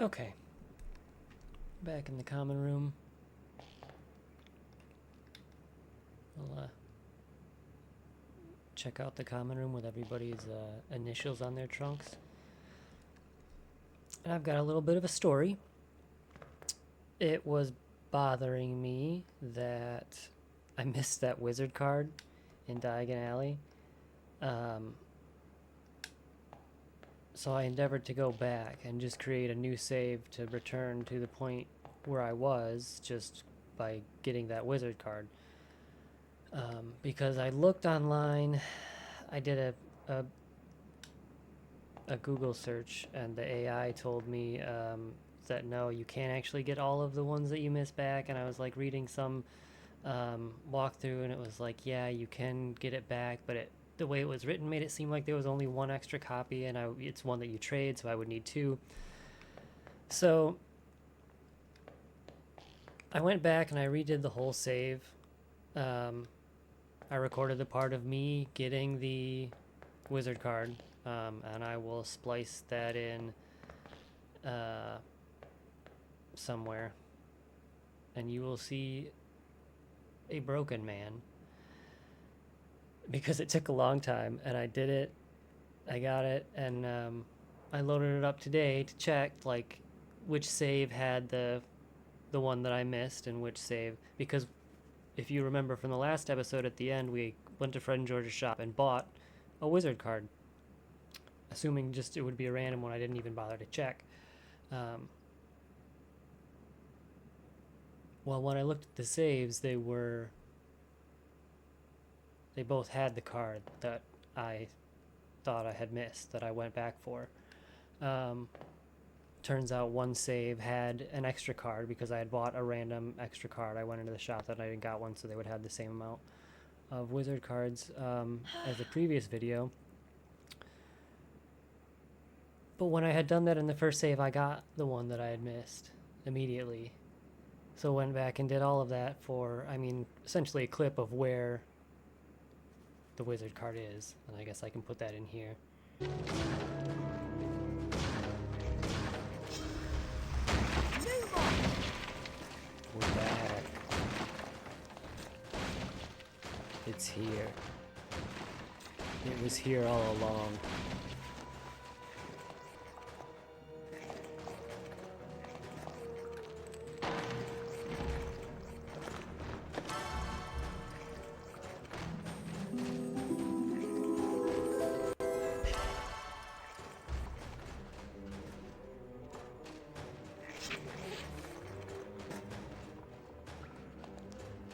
Okay. Back in the common room. We'll check out the common room with everybody's initials on their trunks. And I've got a little bit of a story. It was bothering me that I missed that wizard card in Diagon Alley. So I endeavored to go back and just create a new save to return to the point where I was just by getting that wizard card. Because I looked online, I did a Google search, and the AI told me that no, you can't actually get all of the ones that you missed back. And I was like reading some walkthrough, and it was like, yeah, you can get it back, but the way it was written made it seem like there was only one extra copy, and it's one that you trade, so I would need two. So I went back and I redid the whole save. I recorded the part of me getting the wizard card, and I will splice that in somewhere, and you will see a broken man, because it took a long time, and I did it. I got it, and I loaded it up today to check like which save had the one that I missed and which save, because if you remember from the last episode, at the end we went to Fred and George's shop and bought a wizard card, assuming just it would be a random one. I didn't even bother to check. Well, when I looked at the saves, they both had the card that I thought I had missed, that I went back for. Turns out one save had an extra card because I had bought a random extra card. I went into the shop that night and got one, so they would have the same amount of wizard cards as the previous video. But when I had done that in the first save, I got the one that I had missed immediately. So went back and did all of that for, essentially a clip of where the wizard card is, and I guess I can put that in here. We're back. It's here. It was here all along.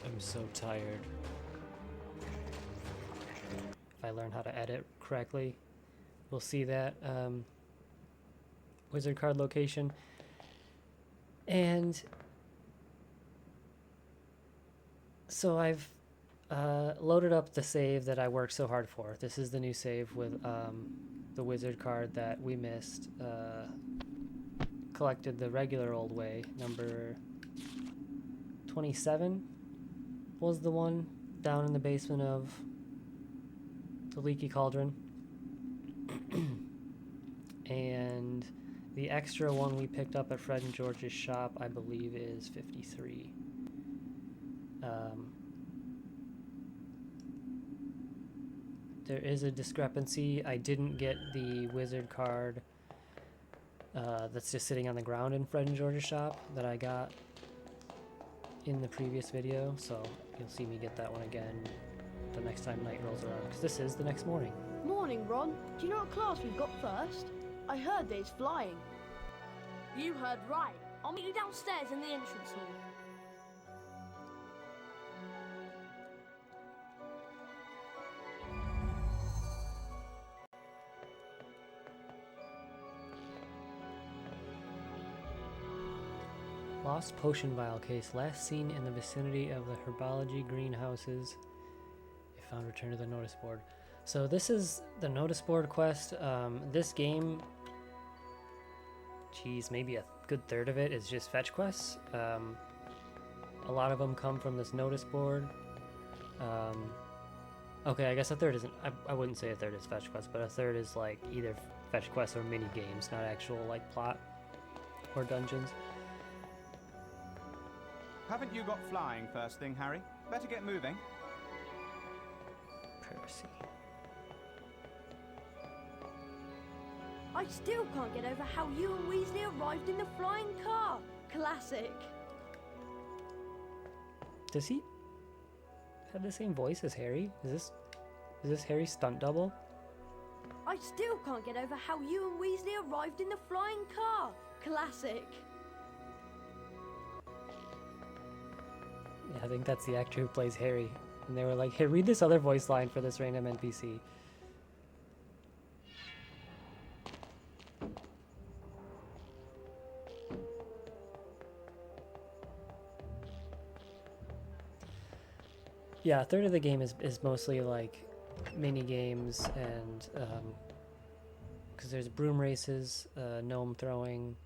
I'm so tired. If I learn how to edit correctly, we'll see that wizard card location. And so I've loaded up the save that I worked so hard for. This is the new save with the wizard card that we missed. Collected the regular old way. Number 27 was the one down in the basement of the Leaky Cauldron. And the extra one we picked up at Fred and George's shop, I believe, is 53. There is a discrepancy. I didn't get the wizard card that's just sitting on the ground in Fred and George's shop that I got in the previous video, so you'll see me get that one again the next time night rolls around, because this is the next morning. Morning, Ron. Do you know what class we've got first? I heard there's flying. You heard right. I'll meet you downstairs in the entrance hall. Lost potion vial case, last seen in the vicinity of the herbology greenhouses. If found, return to the notice board. So this is the notice board quest. This game, geez, maybe a good third of it is just fetch quests. A lot of them come from this notice board. Okay, I guess a third isn't, I wouldn't say a third is fetch quests, but a third is like either fetch quests or mini games, not actual like plot or dungeons. Haven't you got flying first thing, Harry? Better get moving. Percy. I still can't get over how you and Weasley arrived in the flying car. Classic. Does he have the same voice as Harry? Is this Harry's stunt double? I still can't get over how you and Weasley arrived in the flying car. Classic. Yeah, I think that's the actor who plays Harry. And they were like, hey, read this other voice line for this random NPC. Yeah, a third of the game is mostly like mini games and because there's broom races, gnome throwing,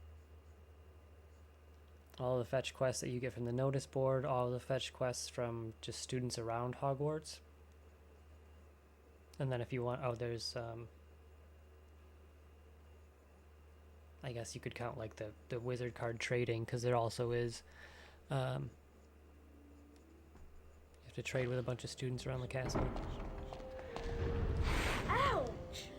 all the fetch quests that you get from the notice board, all the fetch quests from just students around Hogwarts. And then if you want, there's I guess you could count like the wizard card trading, because there also is you have to trade with a bunch of students around the castle. Ouch!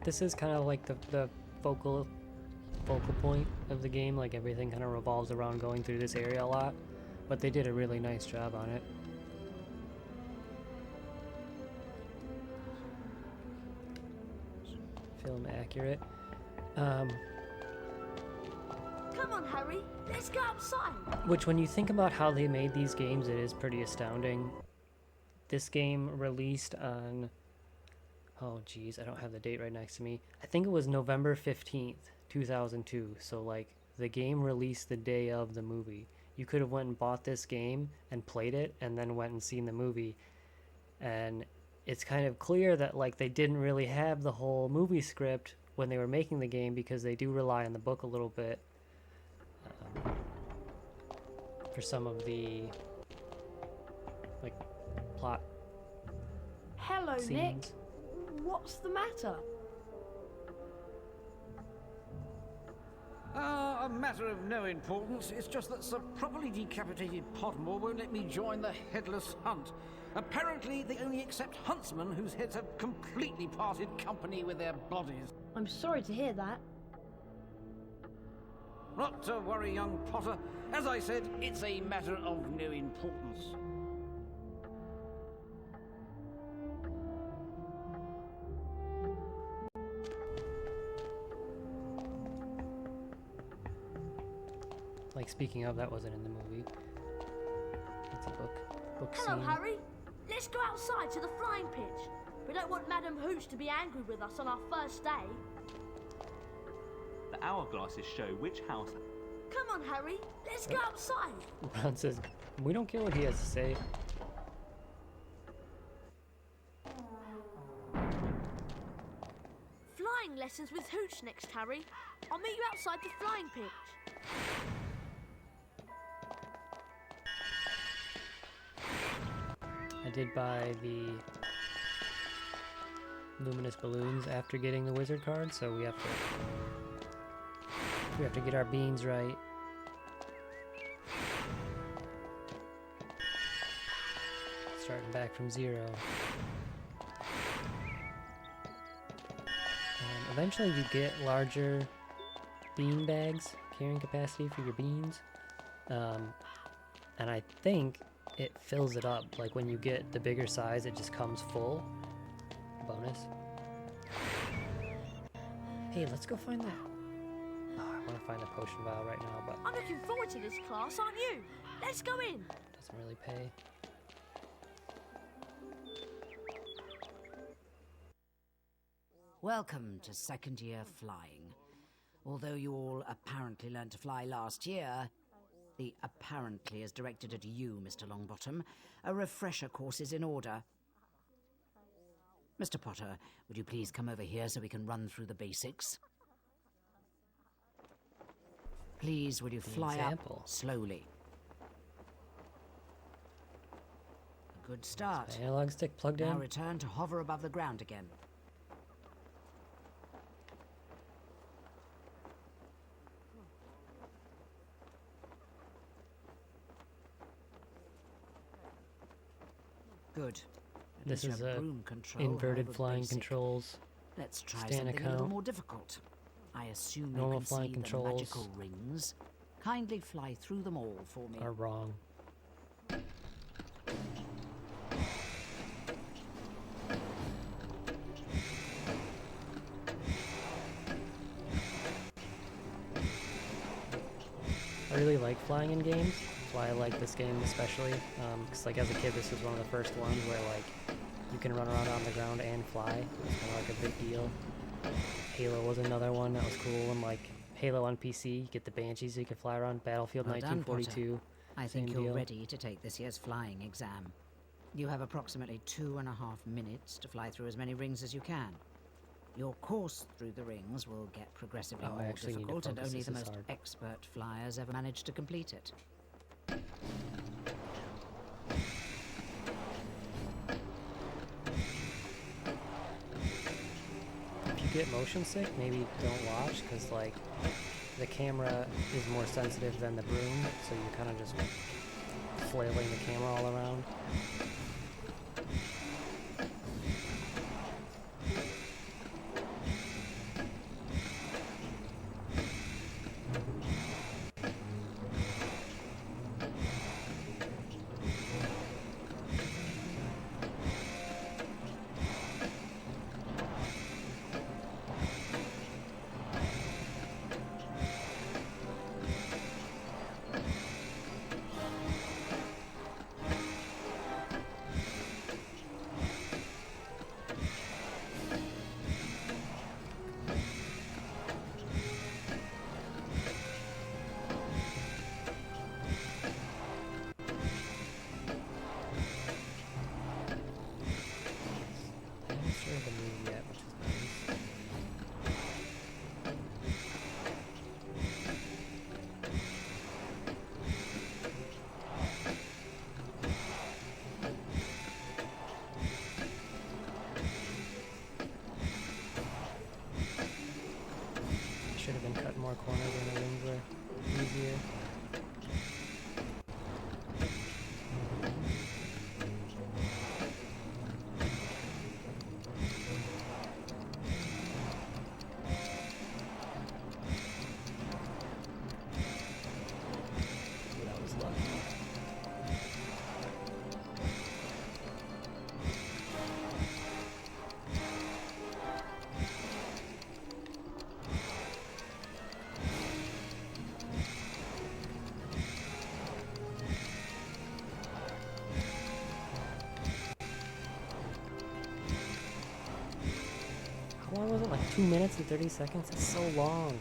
This is kind of like the focal point of the game. Like everything kind of revolves around going through this area a lot, but they did a really nice job on it. Film accurate. Come on, Harry. Let's go outside. Which, when you think about how they made these games, it is pretty astounding. This game released on, oh geez, I don't have the date right next to me. I think it was November 15th, 2002. So like the game released the day of the movie. You could have went and bought this game and played it and then went and seen the movie. And it's kind of clear that like they didn't really have the whole movie script when they were making the game, because they do rely on the book a little bit for some of the like plot Hello, scenes. Nick. What's the matter? A matter of no importance. It's just that Sir Properly Decapitated Pottermore won't let me join the headless hunt. Apparently, they only accept huntsmen whose heads have completely parted company with their bodies. I'm sorry to hear that. Not to worry, young Potter. As I said, it's a matter of no importance. Like, speaking of, that wasn't in the movie. It's a book Hello, scene. Harry. Let's go outside to the flying pitch. We don't want Madam Hooch to be angry with us on our first day. The hourglasses show which house. Come on, Harry. Let's go outside. Ron says, we don't care what he has to say. Flying lessons with Hooch next, Harry. I'll meet you outside the flying pitch. I did buy the luminous balloons after getting the wizard card, so we have to get our beans right. Starting back from 0. Eventually you get larger bean bags, carrying capacity for your beans, and I think it fills it up. Like when you get the bigger size, it just comes full. Bonus. Hey, let's go find that. Oh, I want to find the potion vial right now, but I'm looking forward to this class, aren't you? Let's go in. doesn't really pay. Welcome to second year flying. Although you all apparently learned to fly last year, the apparently is directed at you, Mr. Longbottom. A refresher course is in order. Mr. Potter, would you please come over here so we can run through the basics? Please, will you fly example. up slowly? A good start. Analog stick plugged Now in. return to hover above the ground again. Good. At This least is you have a broom control, inverted however flying basic. controls. Let's try stand something a little account. more difficult. I assume you Normal can flying see controls. the magical rings. Kindly fly through them all for me. Are wrong. I really like flying in games. That's why I like this game especially. Because like as a kid, this was one of the first ones where like you can run around on the ground and fly. It's kind of like a big deal. Halo was another one that was cool, and like Halo on PC, you get the Banshees, so you can fly around. Battlefield Well done, 1942. I think same you're deal. ready to take this year's flying exam. You have approximately 2.5 minutes to fly through as many rings as you can. Your course through the rings will get progressively Oh, I more actually need to difficult, and focus. only This the is most hard. expert flyers ever manage to complete it. If you get motion sick, maybe don't watch, because like the camera is more sensitive than the broom, so you're kind of just flailing the camera all around. I'm not sure of the move yet, which is nice. Should have been cutting more corners when the wings were easier. That was lucky. How long was it? Like 2 minutes and 30 seconds? That's so long.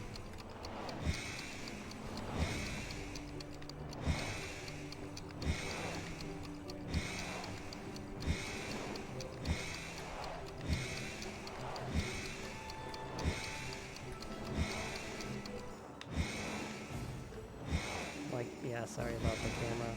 Like, yeah, sorry about the camera.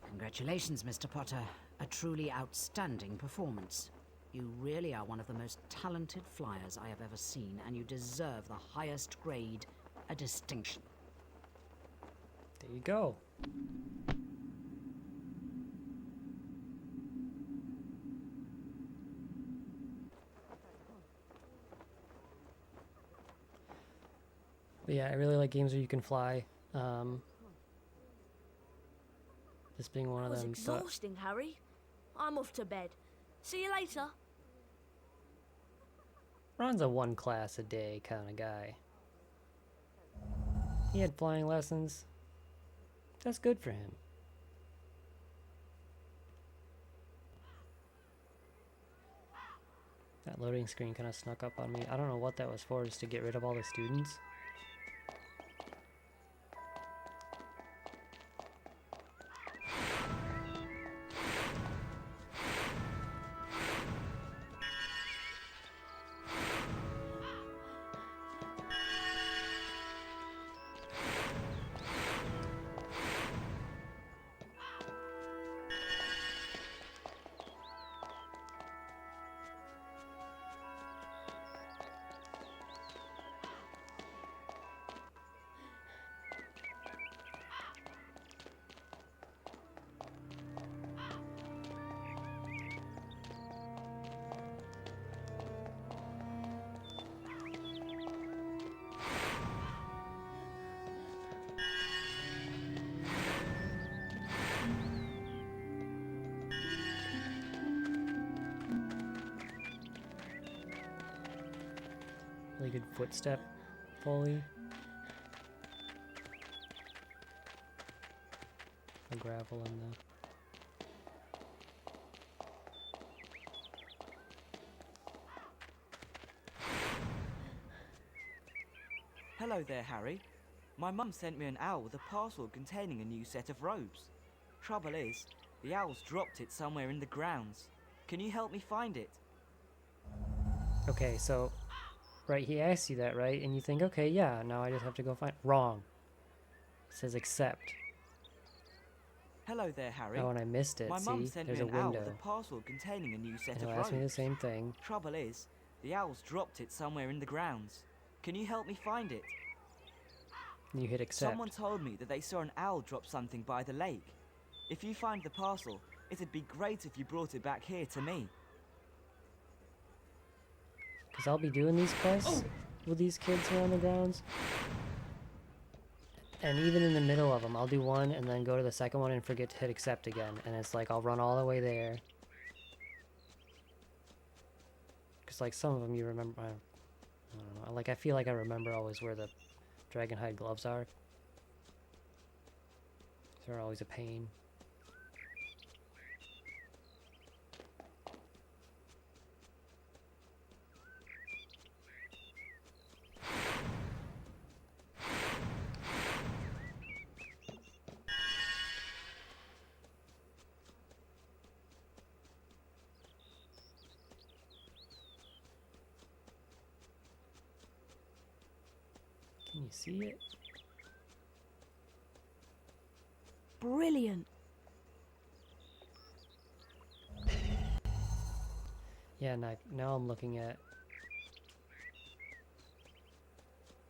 Congratulations, Mr. Potter. A truly outstanding performance. You really are one of the most talented flyers I have ever seen, and you deserve the highest grade, a distinction. There you go. But yeah, I really like games where you can fly. This being one That of was them. But exhausting, Harry. I'm off to bed. See you later. Ron's a one class a day kind of guy. He had flying lessons. That's good for him. That loading screen kind of snuck up on me. I don't know what that was for, just to get rid of all the students. Really good footstep foley. The gravel and the... Hello there, Harry. My mum sent me an owl with a parcel containing a new set of robes. Trouble is, the owl's dropped it somewhere in the grounds. Can you help me find it? Okay, so, right, he asks you that, right? And you think, okay, yeah, now I just have to go find... Wrong. It says accept. Hello there, Harry. Oh, and I missed it. My mum See, sent there's me a an owl with window. a parcel containing a new set And of he'll robes. ask me the same thing. Trouble is, the owl's dropped it somewhere in the grounds. Can you help me find it? And you hit accept. Someone told me that they saw an owl drop something by the lake. If you find the parcel, it'd be great if you brought it back here to me. Because I'll be doing these quests with these kids around the grounds. And even in the middle of them, I'll do one and then go to the second one and forget to hit accept again. And it's like, I'll run all the way there. Because like some of them you remember, I don't know, like I feel like I remember always where the dragonhide gloves are. They're always a pain. Can you see it? Brilliant. Yeah, now I'm looking at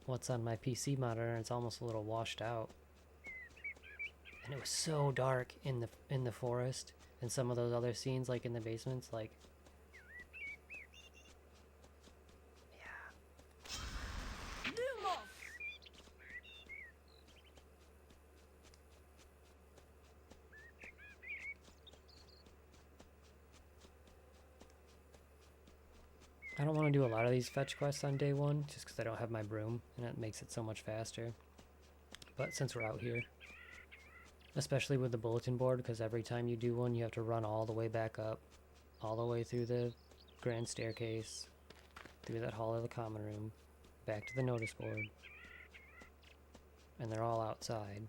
what's on my PC monitor, and it's almost a little washed out. And it was so dark in the forest, and some of those other scenes, like in the basements, like I don't want to do a lot of these fetch quests on day one, just because I don't have my broom, and it makes it so much faster. But since we're out here, especially with the bulletin board, because every time you do one, you have to run all the way back up, all the way through the grand staircase, through that hall of the common room, back to the notice board, and they're all outside.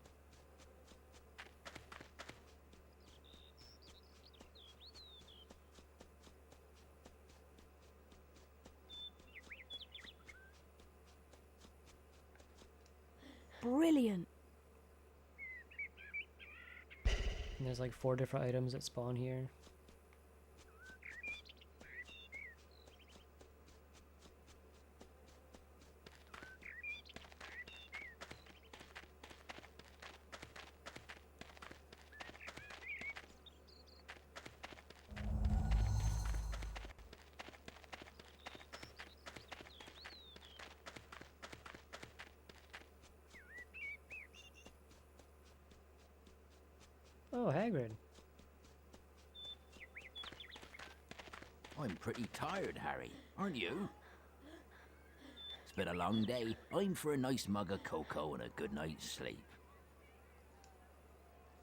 Brilliant. And there's like 4 different items that spawn here. Oh, Hagrid. I'm pretty tired, Harry, aren't you? It's been a long day. I'm for a nice mug of cocoa and a good night's sleep.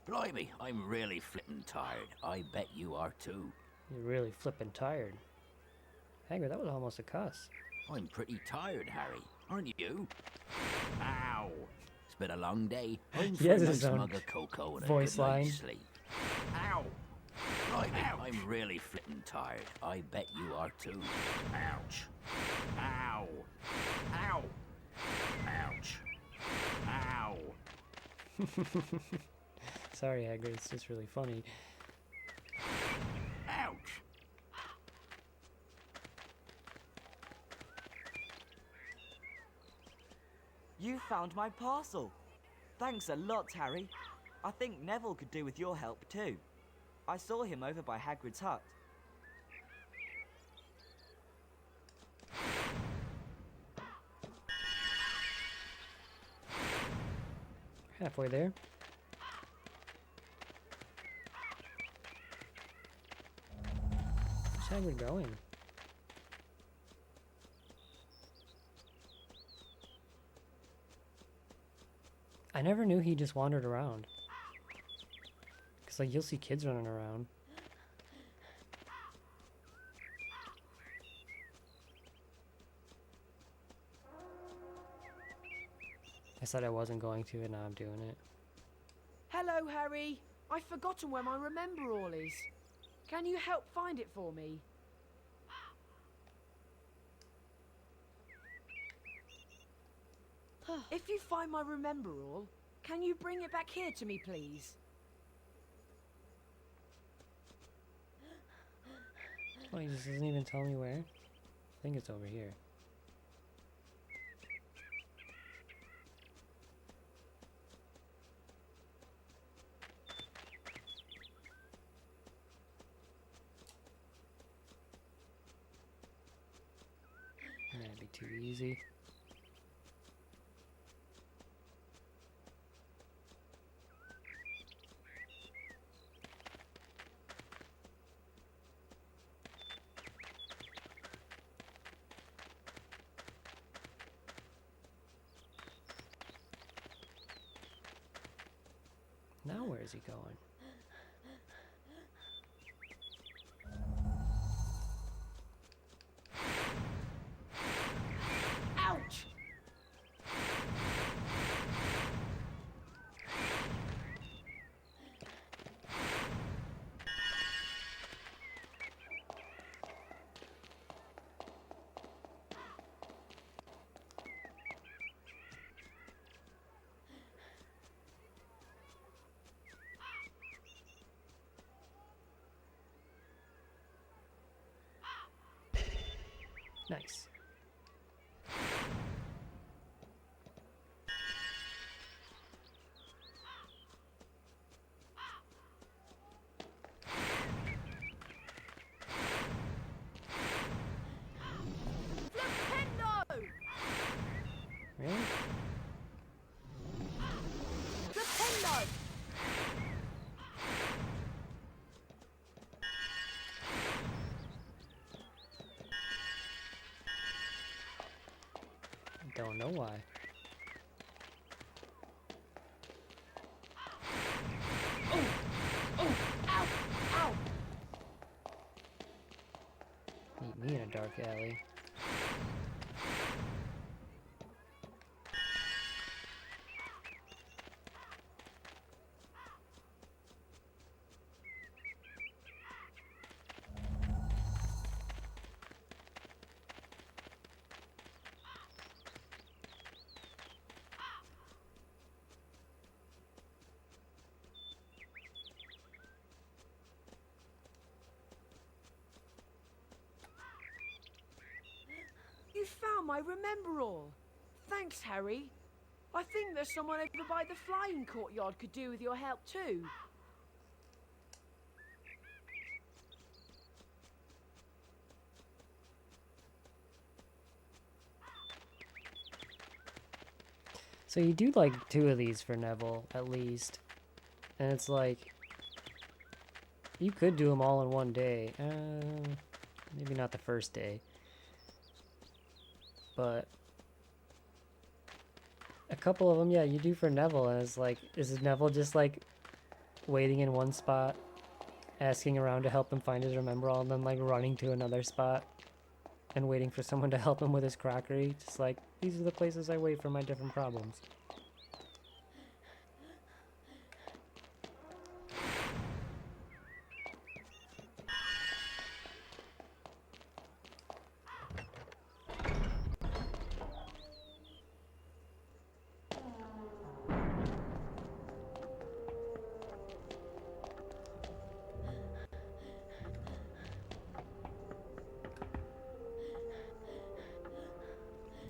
Blimey, I'm really flippin' tired. I bet you are too. You're really flippin' tired. Hagrid, that was almost a cuss. I'm pretty tired, Harry, aren't you? Ow! It's been a long day. I'm for He a has his nice own mug of cocoa and a voice good line. night's sleep. Ow! Blimey, I'm really flippin' tired. I bet you are too. Ouch! Ow! Ow! Ouch! Ow! Sorry, Hagrid, it's just really funny. Ouch! You found my parcel. Thanks a lot, Harry. I think Neville could do with your help too. I saw him over by Hagrid's hut. Halfway there. Where's Hagrid going? I never knew he just wandered around. Cause like you'll see kids running around. I said I wasn't going to, and now I'm doing it. Hello, Harry. I've forgotten where my remember all is. Can you help find it for me? If you find my remember all, can you bring it back here to me, please? Oh, he just doesn't even tell me where. I think it's over here. That'd be too easy. Now where is he going? Ouch! Nice. Flipendo! Really? Flipendo! Don't know why. Oh! Oh! Ow! Ow! Meet me in a dark alley. You found my remember all. Thanks, Harry. I think there's someone over by the flying courtyard could do with your help too. So you do like 2 of these for Neville, at least. And it's like, you could do them all in one day. Maybe not the first day. But a couple of them, yeah, you do for Neville. And it's like, is Neville just like waiting in one spot, asking around to help him find his remember all, and then like running to another spot and waiting for someone to help him with his crockery? Just like, these are the places I wait for my different problems.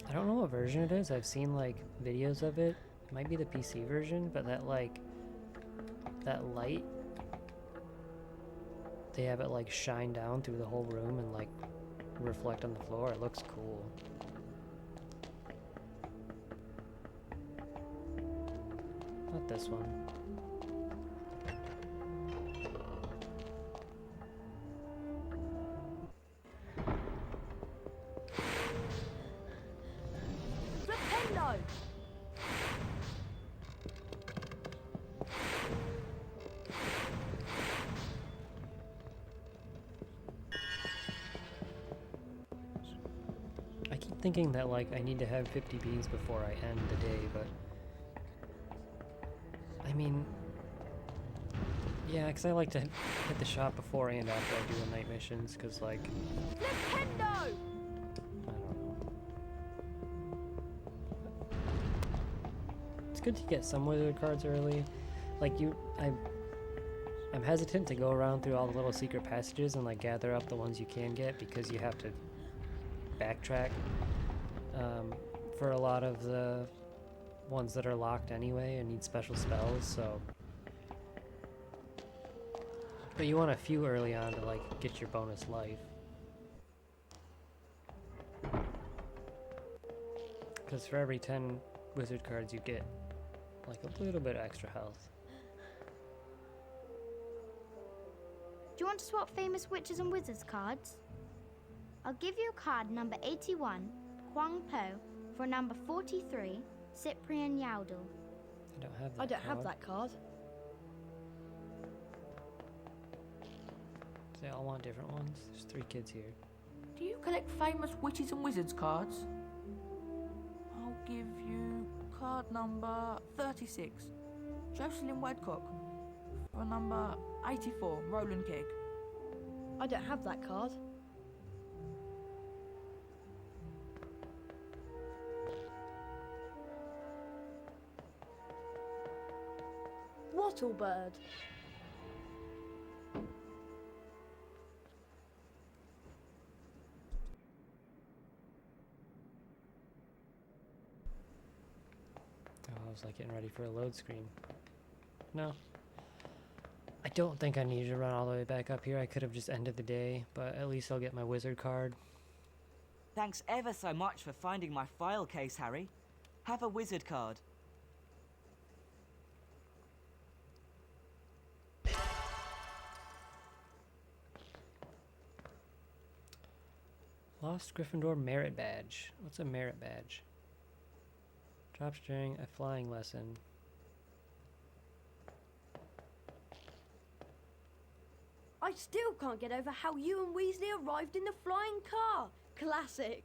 I don't know what version it is. I've seen like videos of it. It might be the PC version, but that like that light, they have it like shine down through the whole room and like reflect on the floor. It looks cool. Not this one. Flipendo! kept thinking that like I need to have 50 beans before I end the day, but I mean, yeah, because I like to hit the shop before and after I do the night missions, because like, Nintendo! I don't know. It's good to get some wizard cards early. Like I'm hesitant to go around through all the little secret passages and like gather up the ones you can get, because you have to backtrack for a lot of the ones that are locked anyway and need special spells, so. But you want a few early on to like get your bonus life. Because for every 10 wizard cards you get like a little bit of extra health. Do you want to swap famous witches and wizards cards? I'll give you a card number 81, Kwang Po, for number 43, Cyprian Yaudel. I don't have that I don't card. have that card. They all want different ones. There's 3 kids here. Do you collect famous witches and wizards cards? I'll give you card number 36, Jocelyn Wedcock, for number 84, Roland Kegg. I don't have that card. Wattlebird. Oh, I was like getting ready for a load screen. No. I don't think I need to run all the way back up here. I could have just ended the day, but at least I'll get my wizard card. Thanks ever so much for finding my file case, Harry. Have a wizard card. Lost Gryffindor Merit Badge. What's a merit badge? Drops during a flying lesson. I still can't get over how you and Weasley arrived in the flying car. Classic.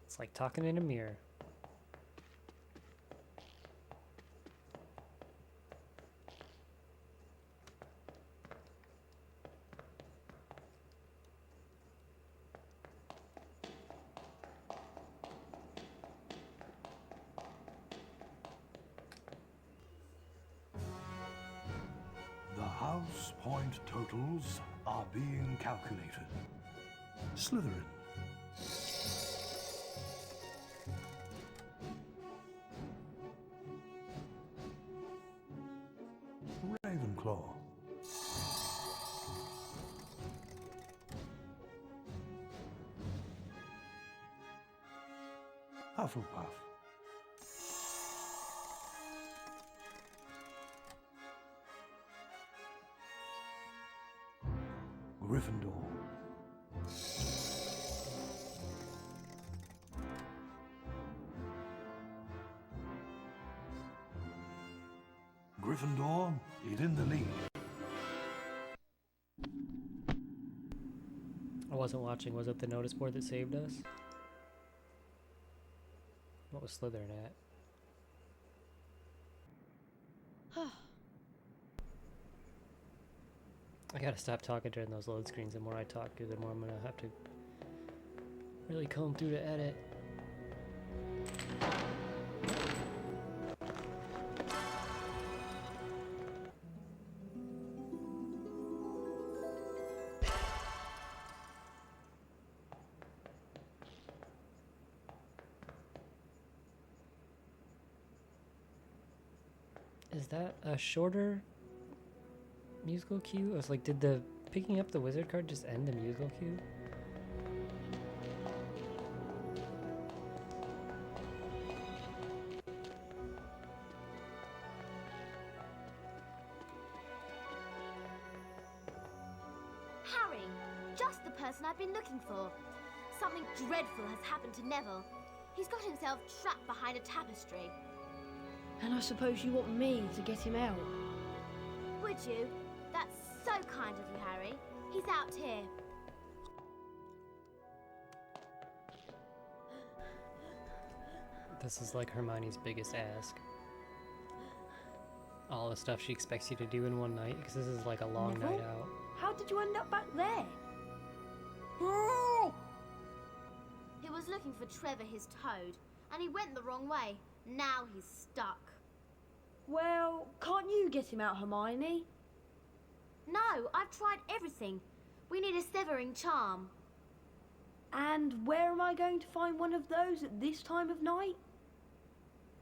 It's like talking in a mirror. The house point totals are being calculated. Slytherin. Ravenclaw. Hufflepuff. Gryffindor. Gryffindor is in the lead. I wasn't watching. Was it the notice board that saved us? What was Slytherin at? I gotta stop talking during those load screens. The more I talk, the more I'm gonna have to really comb through to edit. Is that a shorter musical cue? I was like, did the picking up the wizard card just end the musical cue? Harry, just the person I've been looking for. Something dreadful has happened to Neville. He's got himself trapped behind a tapestry. And I suppose you want me to get him out? Would you? That's so kind of you, Harry. He's out here. This is like Hermione's biggest ask. All the stuff she expects you to do in one night, because this is like a long Neville? night out. How did you end up back there? He was looking for Trevor, his toad, and he went the wrong way. Now he's stuck. Well, can't you get him out, Hermione? No, I've tried everything. We need a severing charm. And where am I going to find one of those at this time of night?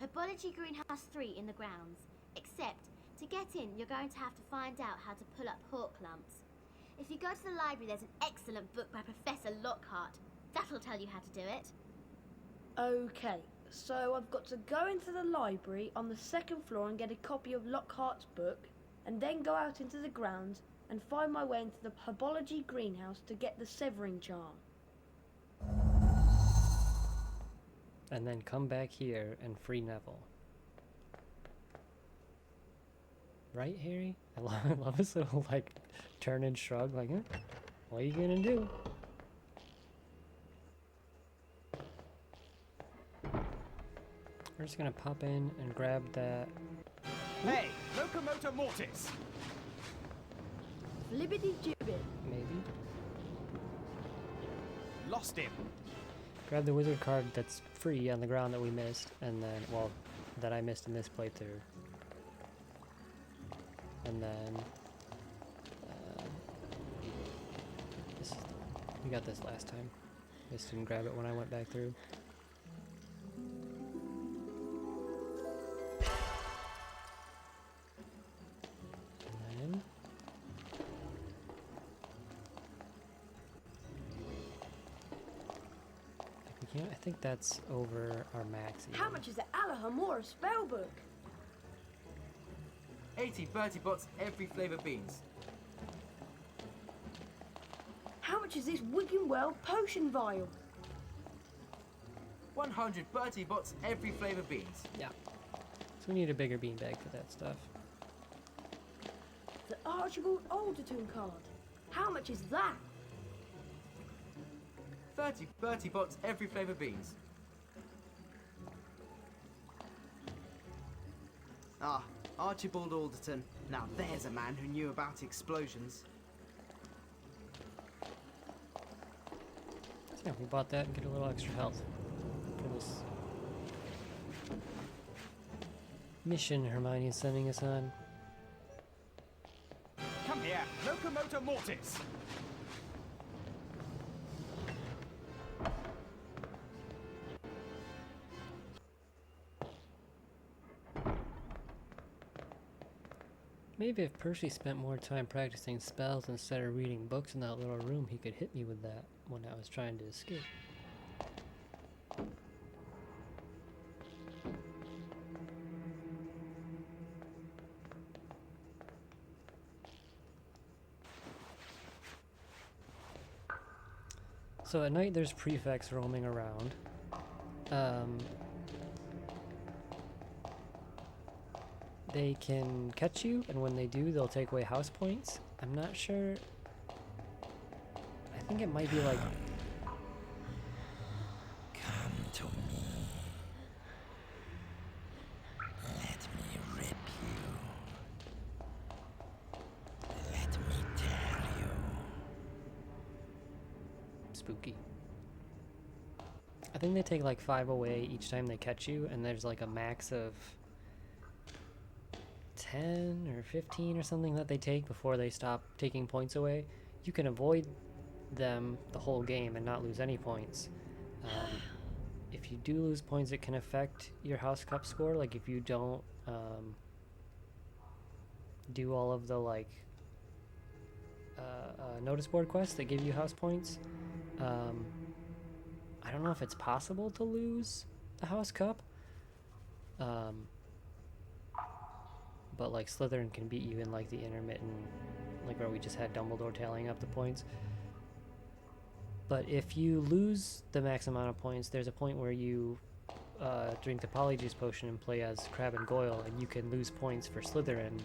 Herbology Greenhouse 3 in the grounds. Except, to get in, you're going to have to find out how to pull up hawk lumps. If you go to the library, there's an excellent book by Professor Lockhart. That'll tell you how to do it. Okay, so I've got to go into the library on the second floor and get a copy of Lockhart's book, and then go out into the grounds and find my way into the Herbology Greenhouse to get the severing charm. And then come back here and free Neville. Right, Harry? I love his little, like, turn and shrug, like, what are you gonna do? We're just gonna pop in and grab that. Hey, locomotor mortis! Flibbity gibbet. Maybe. Lost him. Grab the wizard card that's free on the ground that we missed, and then, well, that I missed in this playthrough. And then, this is the one. We got this last time. Just didn't grab it when I went back through. And then, if we can't, I think that's over our max. How much is the Alahamora spellbook? 80 Bertie Bots every flavour beans. How much is this Wiggenweld potion vial? 100 Bertie Bots every flavour beans. Yeah. So we need a bigger beanbag for that stuff. The Archibald Alderton card. How much is that? 30 Bertie Bots every flavour beans. Ah, Archibald Alderton. Now there's a man who knew about explosions. So yeah, we bought that and get a little extra health for this mission Hermione is sending us on. Come here, locomotor mortis! Maybe if Percy spent more time practicing spells instead of reading books in that little room, he could hit me with that when I was trying to escape. So at night there's prefects roaming around. They can catch you, and when they do, they'll take away house points. I'm not sure. I think it might be like... Come to me. Let me rip you. Let me tear you. Spooky. I think they take like 5 away each time they catch you, and there's like a max of 10 or 15 or something that they take before they stop taking points away. You can avoid them the whole game and not lose any points. If you do lose points, it can affect your house cup score. Like if you don't do all of the like notice board quests that give you house points, I don't know if it's possible to lose the house cup. But like Slytherin can beat you in like the intermittent, like where we just had Dumbledore tallying up the points. But if you lose the max amount of points, there's a point where you drink the Polyjuice potion and play as Crabbe and Goyle, and you can lose points for Slytherin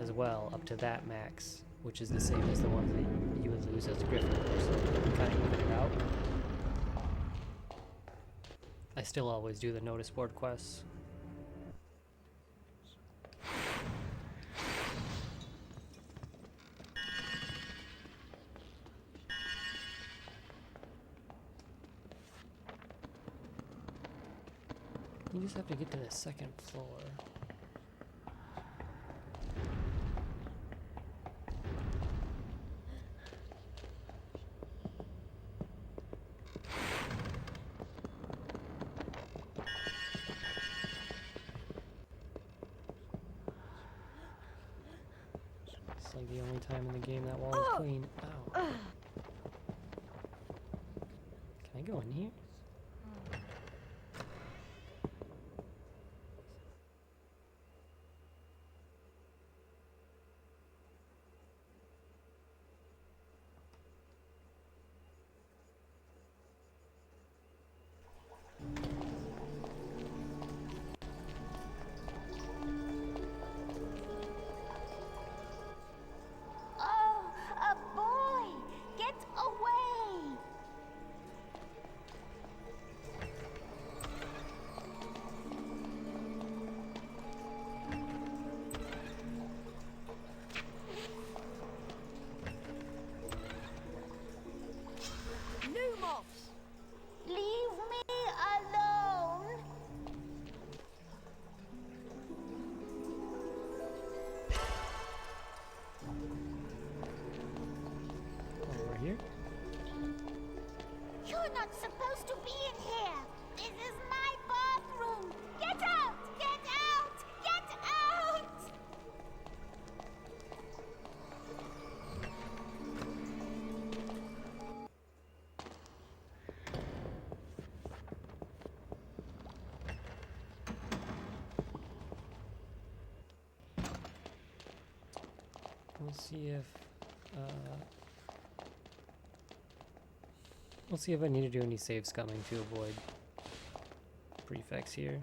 as well, up to that max, which is the same as the ones that you would lose as Gryffindor, so you can kind of even it out. I still always do the notice board quests. You just have to get to the second floor. It's like the only time in the game that wall is clean. Ow. Can I go in here? Oh, a boy! Get away! Lumos! Leave me alone! Over here? You're not supposed to be in here! This is my bathroom! Get out! Get out! Get out! We'll see if I need to do any save scumming to avoid prefects here.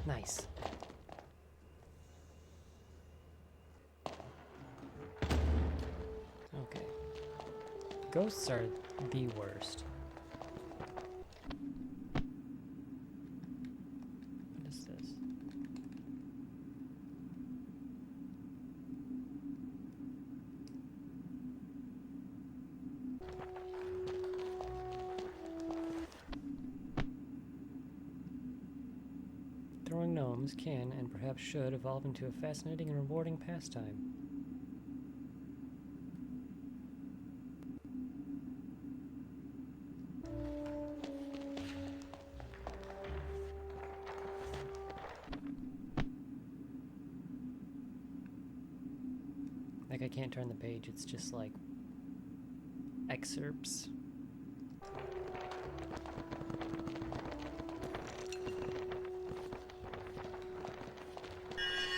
Nice. Okay. Ghosts are the worst. What is this? Throwing gnomes can, and perhaps should, evolve into a fascinating and rewarding pastime. Like, I can't turn the page, it's just like excerpts.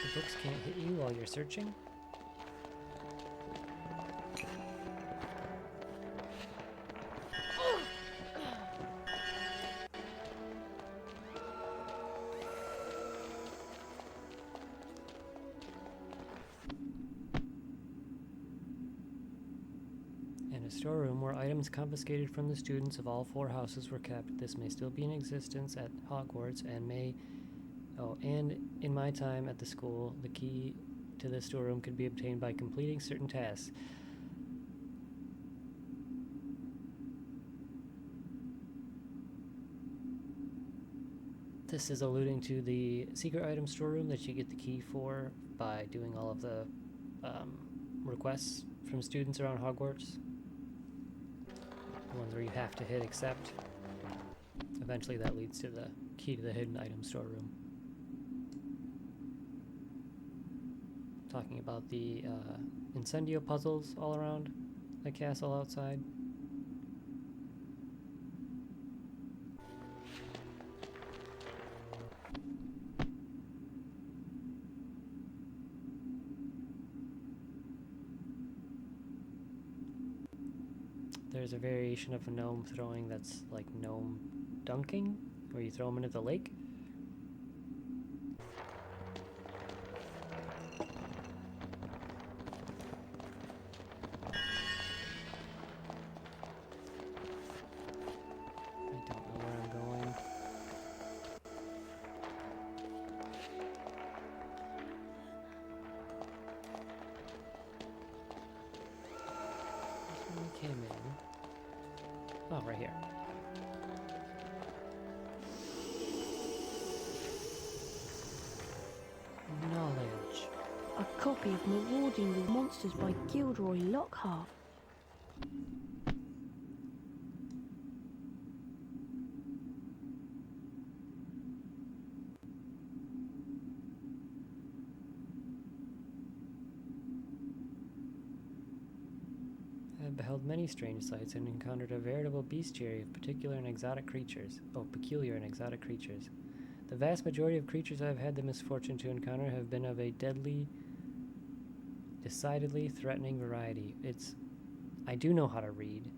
The books can't hit you while you're searching? And a storeroom where items confiscated from the students of all 4 houses were kept. This may still be in existence at Hogwarts and in my time at the school, the key to the storeroom could be obtained by completing certain tasks. This is alluding to the secret item storeroom that you get the key for by doing all of the requests from students around Hogwarts. The ones where you have to hit accept. Eventually that leads to the key to the hidden item storeroom. Talking about the incendio puzzles all around the castle outside. There's a variation of a gnome throwing that's like gnome dunking, Where you throw them into the lake? I don't know where I'm going. That's where we came in. Oh, right here. Knowledge. A copy of Marauding the Monsters by Gilderoy Lockhart. I have beheld many strange sights and encountered a veritable bestiary of peculiar and exotic creatures. The vast majority of creatures I have had the misfortune to encounter have been of a decidedly threatening variety. I do know how to read.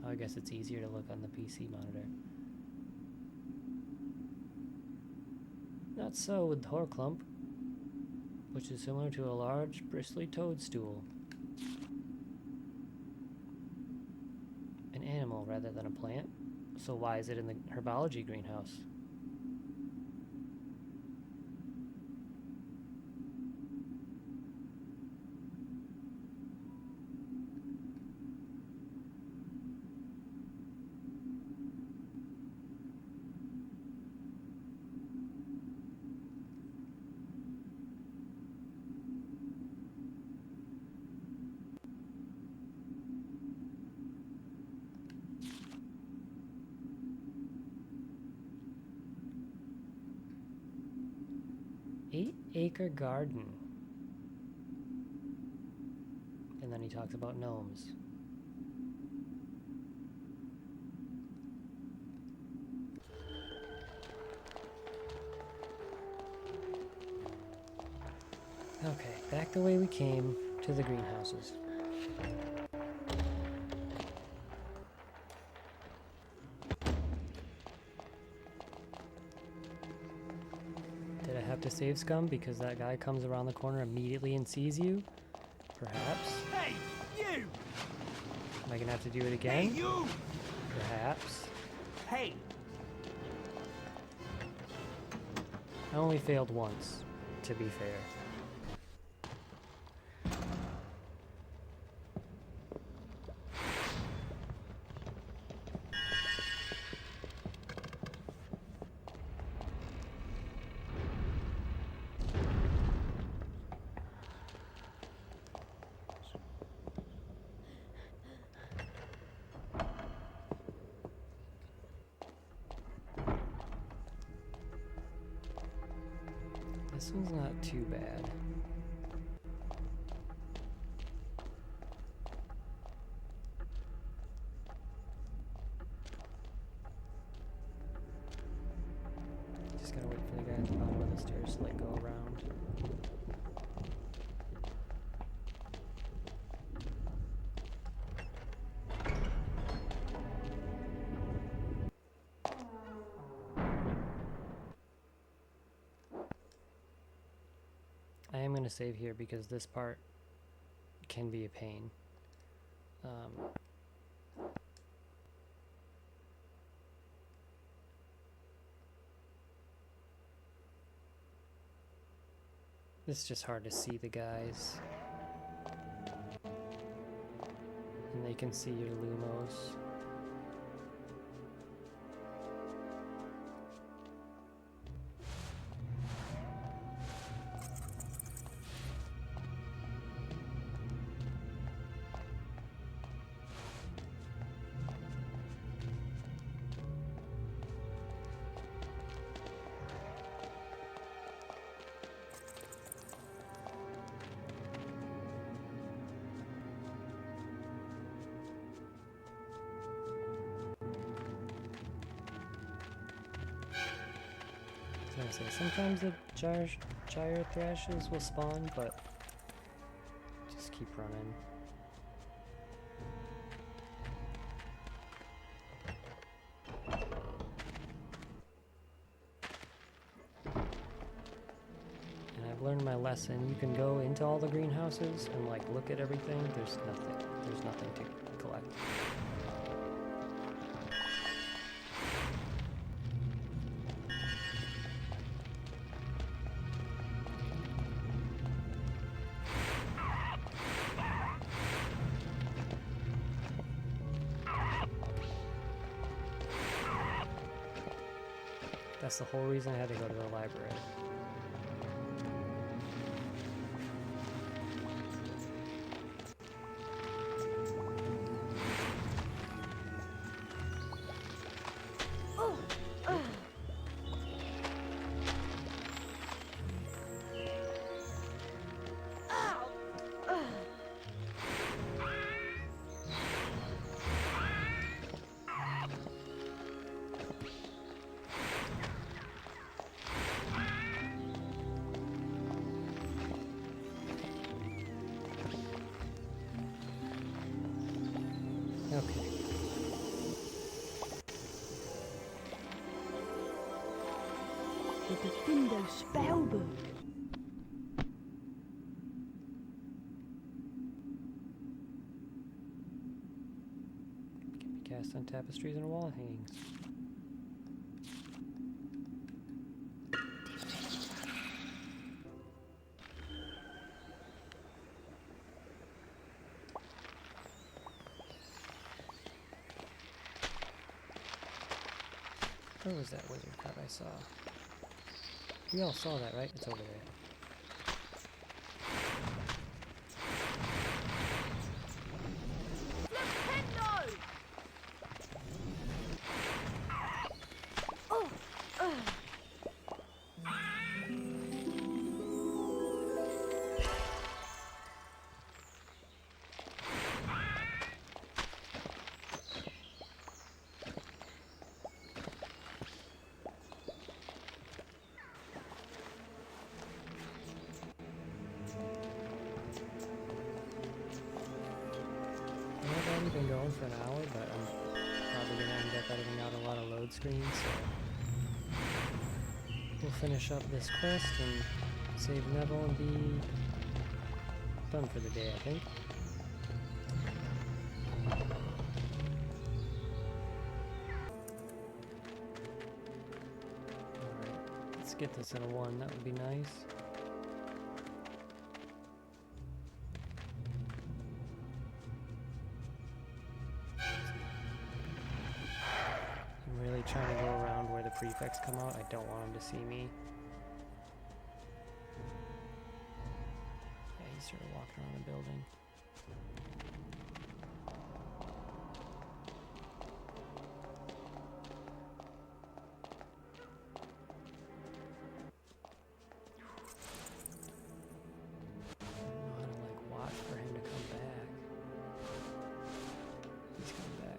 I guess it's easier to look on the PC monitor. Not so with Horklump, which is similar to a large, bristly toadstool. An animal rather than a plant. So why is it in the herbology greenhouse? Acre garden. And then he talks about gnomes. Okay, back the way we came to the greenhouses. Did I have to save Scum because that guy comes around the corner immediately and sees you? Perhaps. Hey, you! Am I gonna have to do it again? Hey, you! Perhaps. Hey! I only failed once, to be fair. This one's not too bad. Just gotta wait for the guy at the bottom of the stairs to go around. I am going to save here because this part can be a pain. It's just hard to see the guys. And they can see your Lumos. Sometimes the gyre thrashes will spawn, but just keep running. I've learned my lesson. You can go into all the greenhouses and like look at everything. There's nothing to collect. That's the whole reason I had to go to the library. Okay. The Defendo spellbook. Can be cast on tapestries and wall hangings. Where was that wizard cut I saw? We all saw that, right? It's over there. I've already been going for an hour, but I'm probably going to end up editing out a lot of load screens, so we'll finish up this quest and save Neville and be done for the day, I think. Alright, let's get this in a 1, that would be nice. Trying to go around where the prefects come out. I don't want him to see me. Yeah, he's sort of walking around the building. I don't know how to like watch for him to come back. He's coming back.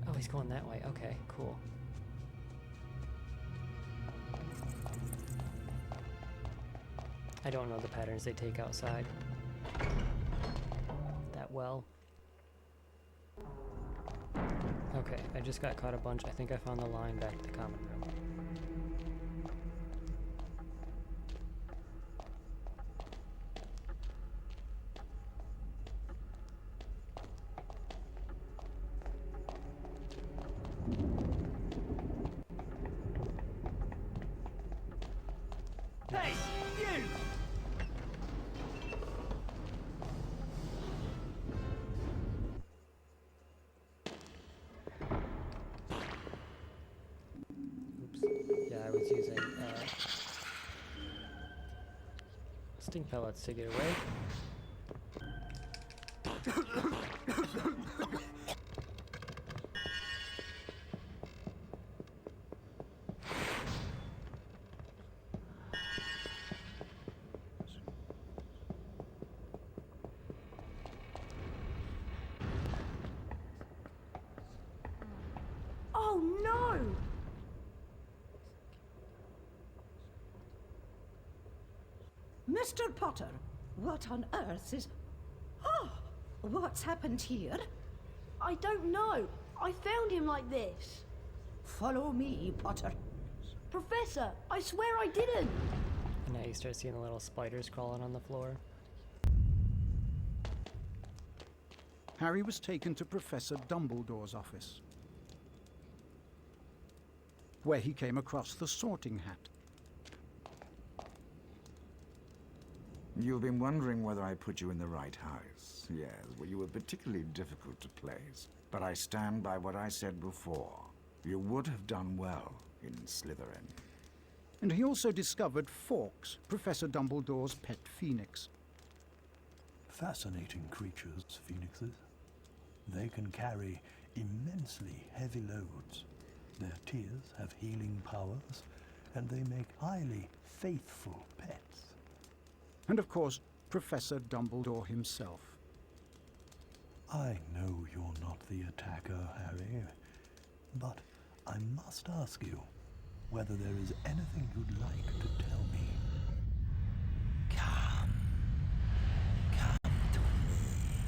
Oh, he's going that way. Okay, cool. I don't know the patterns they take outside that well. Okay, I just got caught a bunch. I think I found the line back to the common room. Hey, you! Oops. Yeah, I was using stink pellets to get away. Oh no! Mr. Potter, what on earth is... Oh, what's happened here? I don't know. I found him like this. Follow me, Potter. Professor, I swear I didn't! And now you start seeing the little spiders crawling on the floor. Harry was taken to Professor Dumbledore's office, where he came across the Sorting Hat. You've been wondering whether I put you in the right house. Yes, well, you were particularly difficult to place. But I stand by what I said before. You would have done well in Slytherin. And he also discovered Fawkes, Professor Dumbledore's pet phoenix. Fascinating creatures, phoenixes. They can carry immensely heavy loads. Their tears have healing powers, and they make highly faithful pets. And of course, Professor Dumbledore himself. I know you're not the attacker, Harry, but I must ask you whether there is anything you'd like to tell me. Come to me.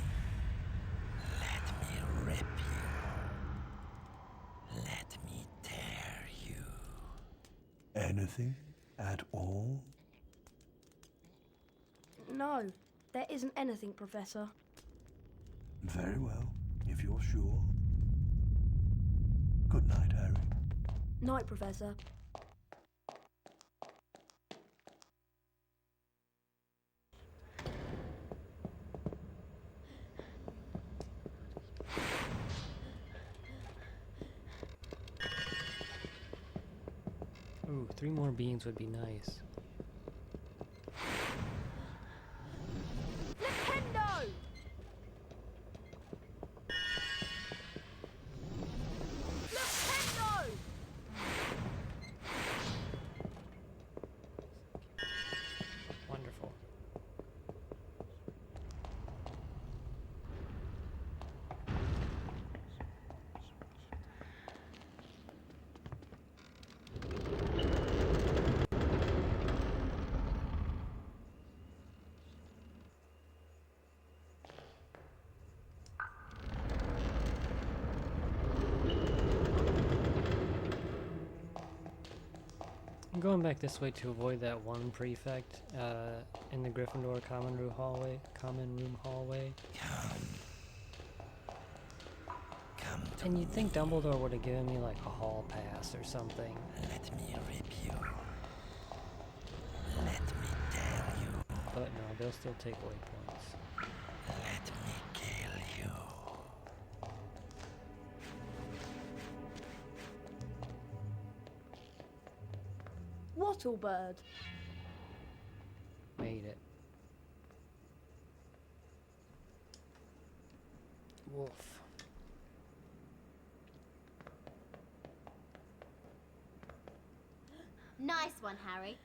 Let me rip you. Let me tear you. Anything at all? No, there isn't anything, Professor. Very well, if you're sure. Good night, Harry. Night, Professor. Ooh, 3 more beans would be nice. Nintendo! Nintendo! Wonderful. I'm going back this way to avoid that one prefect in the Gryffindor common room hallway. And you'd think Dumbledore would have given me like a hall pass or something. Let me rip you. Let me tear you. But no, they'll still take away points. Let me kill you. Wattlebird. Made it. Wolf. Nice one, Harry.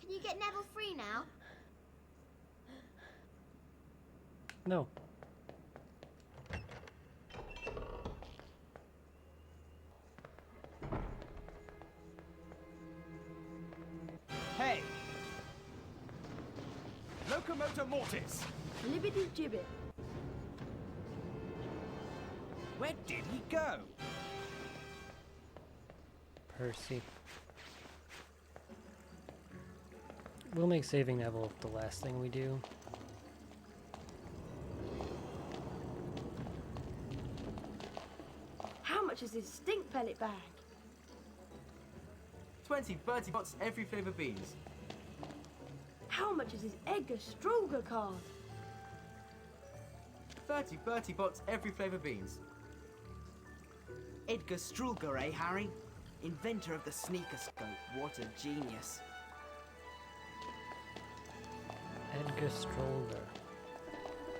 Can you get Neville free now? No. Hey! Locomotor Mortis! Libbity Gibbet. Where did he go? Percy. We'll make saving Neville the last thing we do. How much is this stink pellet bag? 20 Bertie Bott's every flavour beans. How much is this Edgar Struger card? 30 Bertie Bott's every flavour beans. Edgar Struger, eh, Harry? Inventor of the sneaker scope. What a genius. Edgar Strolger.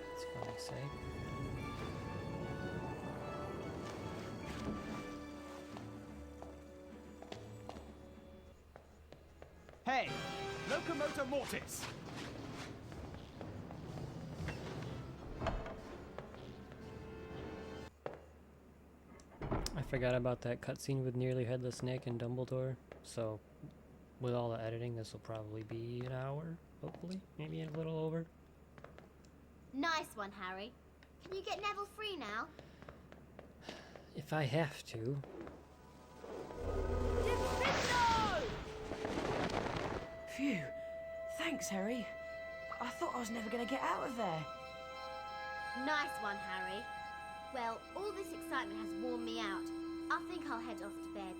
That's fun to say. Hey! Locomotor Mortis! I forgot about that cutscene with Nearly Headless Nick and Dumbledore, so with all the editing this will probably be an hour, hopefully, maybe a little over. Nice one, Harry. Can you get Neville free now? If I have to. Nintendo! Phew. Thanks, Harry. I thought I was never going to get out of there. Nice one, Harry. Well, all this excitement has worn me out. I think I'll head off to bed.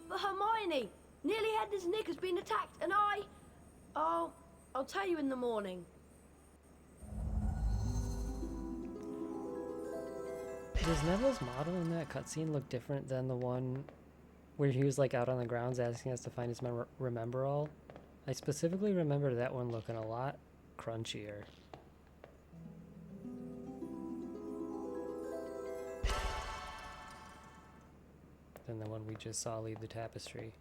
But Hermione, Nearly Headless Nick has been attacked, and I'll tell you in the morning. Does Neville's model in that cutscene look different than the one where he was like out on the grounds asking us to find his remember all? I specifically remember that one looking a lot crunchier. Than the one we just saw leave the tapestry.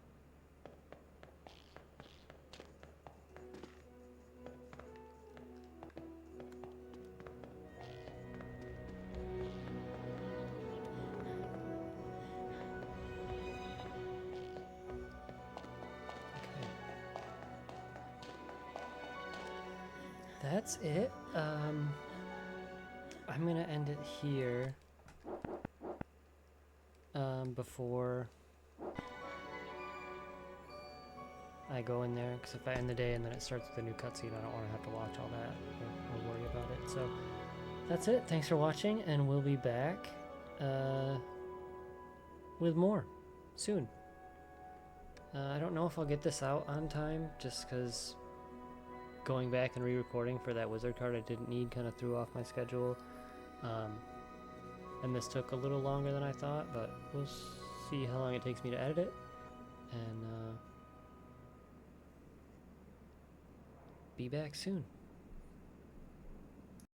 That's it. I'm gonna end it here. Before I go in there, because if I end the day and then it starts with a new cutscene, I don't want to have to watch all that or worry about it. So that's it. Thanks for watching, and we'll be back with more soon. I don't know if I'll get this out on time, just because going back and re-recording for that wizard card I didn't need kind of threw off my schedule. And this took a little longer than I thought, but we'll see how long it takes me to edit it. And be back soon.